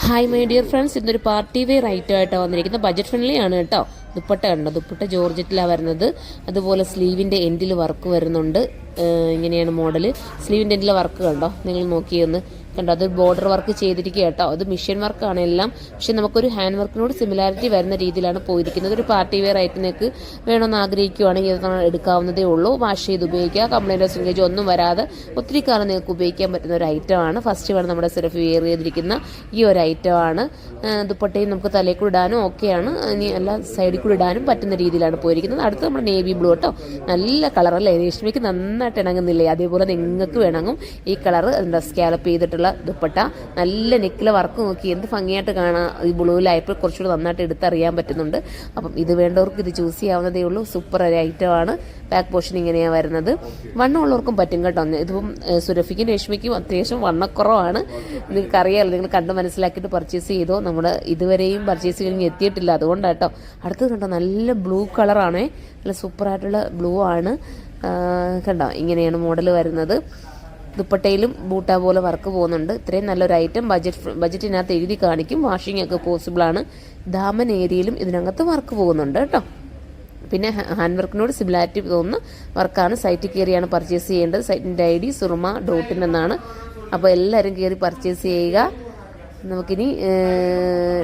Hi my dear friends, ഇന്നൊരു party wear item ആയിട്ടാണ് വന്നിരിക്കുന്നത്. ബജറ്റ് ഫ്രണ്ട്ലി ആണ് കേട്ടോ. ദുപ്പട്ട കണ്ടോ, ദുപ്പട്ട ജോർജറ്റിലാണ് വരുന്നത്. അതുപോലെ സ്ലീവിൻ്റെ എൻഡിൽ വർക്ക് വരുന്നുണ്ട്. ഇങ്ങനെയാണ് മോഡൽ. സ്ലീവിൻ്റെ എൻഡിലെ വർക്ക് കണ്ടോ, നിങ്ങൾ നോക്കിയൊന്ന് കണ്ടോ. അത് ബോർഡർ വർക്ക് ചെയ്തിരിക്കുക കേട്ടോ. അത് മിഷ്യൻ വർക്കാണ് എല്ലാം. പക്ഷെ നമുക്കൊരു ഹാൻഡ് വർക്കിനോട് സിമിലാരിറ്റി വരുന്ന രീതിയിലാണ് പോയിരിക്കുന്നത്. ഒരു പാർട്ടി വെയർ ഐറ്റത്തിനേക്ക് വേണമെന്ന് ആഗ്രഹിക്കുകയാണെങ്കിൽ ഇത് എടുക്കാവുന്നതേ ഉള്ളൂ. വാഷ് ചെയ്ത് ഉപയോഗിക്കുക. കംപ്ലൈൻറ്റോ സിങ്കേജോ ഒന്നും വരാതെ ഒത്തിരി കാലം നിങ്ങൾക്ക് ഉപയോഗിക്കാൻ പറ്റുന്ന ഒരു ഐറ്റമാണ്. ഫസ്റ്റ് വേണം നമ്മുടെ സെറഫ് വെയർ ചെയ്തിരിക്കുന്ന ഈ ഒരു ഐറ്റമാണ്. ദുപ്പട്ടയും നമുക്ക് തലയിൽ കൂടെ ഇടാനും ഓക്കെയാണ്. ഇനി എല്ലാ സൈഡിൽ കൂടെ ഇടാനും പറ്റുന്ന രീതിയിലാണ് പോയിരിക്കുന്നത്. അടുത്ത് നമ്മുടെ നേവി ബ്ലൂ കേട്ടോ. നല്ല കളറല്ലേ, രേഷ്മയ്ക്ക് നന്നായിട്ട് ഇണങ്ങുന്നില്ലേ? അതേപോലെ നിങ്ങൾക്ക് വേണമെങ്കിൽ ഈ കളർ എന്താ സ്കാലപ്പ് ചെയ്തിട്ടുള്ള ദുപ്പട്ട. നല്ല നെക്കിലെ വർക്ക് നോക്കി എന്ത് ഭംഗിയായിട്ട് കാണാം. ഈ ബ്ലൂവിലായപ്പോൾ കുറച്ചുകൂടി നന്നായിട്ട് എടുത്തറിയാൻ പറ്റുന്നുണ്ട്. അപ്പം ഇത് വേണ്ടവർക്ക് ഇത് ചൂസ് ചെയ്യാവുന്നതേ ഉള്ളൂ. സൂപ്പർ ഒരു ഐറ്റമാണ്. ബാക്ക് പോർഷൻ ഇങ്ങനെയാണ് വരുന്നത്. വണ്ണമുള്ളവർക്കും പറ്റും കേട്ടോ. ഇതിപ്പം സുരഭിക്കും രേഷ്മയ്ക്കും അത്യാവശ്യം വണ്ണക്കുറവാണ്. നിങ്ങൾക്കറിയാമല്ലോ, നിങ്ങൾ കണ്ട് മനസ്സിലാക്കിയിട്ട് പർച്ചേസ് ചെയ്തോ. നമ്മുടെ ഇതുവരെയും പർച്ചേസ് ചെയ്തെങ്കിൽ എത്തിയിട്ടില്ല, അതുകൊണ്ടാട്ടോ. അടുത്തത് കണ്ടോ, നല്ല ബ്ലൂ കളറാണേ. നല്ല സൂപ്പറായിട്ടുള്ള ബ്ലൂ ആണ്. കണ്ടോ, ഇങ്ങനെയാണ് മോഡൽ വരുന്നത്. ദുപ്പട്ടയിലും ബൂട്ട പോലെ വർക്ക് പോകുന്നുണ്ട്. ഇത്രയും നല്ലൊരു ഐറ്റം. ബജറ്റിനകത്ത് എഴുതി കാണിക്കും. വാഷിംഗ് ഒക്കെ പോസിബിളാണ്. ദാമൻ ഏരിയയിലും ഇതിനകത്ത് വർക്ക് പോകുന്നുണ്ട് കേട്ടോ. പിന്നെ ഹാൻഡ് വർക്കിനോട് സിമിലാരിറ്റി തോന്നുന്ന വർക്കാണ്. സൈറ്റിൽ കയറിയാണ് പർച്ചേസ് ചെയ്യേണ്ടത്. സൈറ്റിൻ്റെ ID surma.in എന്നാണ്. അപ്പോൾ എല്ലാവരും കയറി പർച്ചേസ് ചെയ്യുക. നമുക്കിനി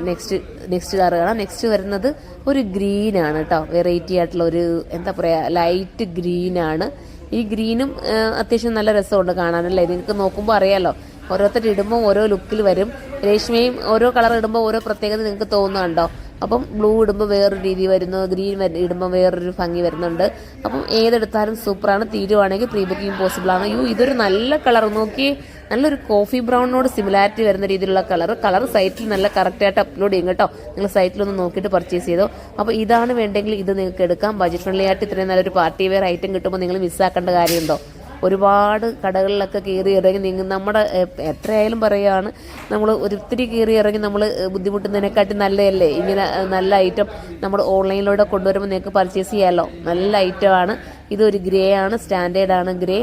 നെക്സ്റ്റ് കളർ കാണാം. നെക്സ്റ്റ് വരുന്നത് ഒരു ഗ്രീനാണ് കേട്ടോ. വെറൈറ്റി ആയിട്ടുള്ള ഒരു എന്താ പറയുക, ലൈറ്റ് ഗ്രീനാണ്. ഈ ഗ്രീനും അത്യാവശ്യം നല്ല രസമുണ്ട് കാണാനല്ലേ. നിങ്ങൾക്ക് നോക്കുമ്പോൾ അറിയാമല്ലോ, ഓരോരുത്തർ ഇടുമ്പോൾ ഓരോ ലുക്കിൽ വരും. രേഷ്മയും ഓരോ കളർ ഇടുമ്പോൾ ഓരോ പ്രത്യേകത നിങ്ങൾക്ക് തോന്നുന്നുണ്ടോ? അപ്പം ബ്ലൂ ഇടുമ്പോൾ വേറൊരു രീതി വരുന്നു, ഗ്രീൻ ഇടുമ്പോൾ വേറൊരു ഭംഗി വരുന്നുണ്ട്. അപ്പം ഏതെടുത്താലും സൂപ്പറാണ്. തീരുവാണെങ്കിൽ പ്രീ ബുക്കിംഗ് പോസിബിളാണ്. ഇതൊരു നല്ല കളർ നോക്കി, നല്ലൊരു കോഫി ബ്രൗണിനോട് സിമിലാരിറ്റി വരുന്ന രീതിയിലുള്ള കളർ സൈറ്റിൽ നല്ല കറക്റ്റായിട്ട് അപ്ലോഡ് ചെയ്യും കേട്ടോ. നിങ്ങൾ സൈറ്റിലൊന്ന് നോക്കിയിട്ട് പർച്ചേസ് ചെയ്തോ. അപ്പോൾ ഇതാണ് വേണ്ടെങ്കിൽ ഇത് നിങ്ങൾക്ക് എടുക്കാം. ബജറ്റ് ഫ്രണ്ട്ലി ആയിട്ട് ഇത്രയും നല്ലൊരു പാർട്ടി വെയർ ഐറ്റം കിട്ടുമ്പോൾ നിങ്ങൾ മിസ്സാക്കേണ്ട കാര്യമുണ്ടോ? ഒരുപാട് കടകളിലൊക്കെ കയറി ഇറങ്ങി നമ്മുടെ എത്രയായാലും പറയുകയാണ്, നമ്മൾ ഒത്തിരി കയറി ഇറങ്ങി നമ്മൾ ബുദ്ധിമുട്ടുന്നതിനെക്കാട്ടി നല്ലതല്ലേ ഇങ്ങനെ നല്ല ഐറ്റം നമ്മൾ ഓൺലൈനിലൂടെ കൊണ്ടുവരുമ്പോൾ നിങ്ങൾക്ക് പർച്ചേസ് ചെയ്യാമല്ലോ. നല്ല ഐറ്റമാണ്. ഇതൊരു ഗ്രേ ആണ്, സ്റ്റാൻഡേർഡ് ആണ് ഗ്രേ.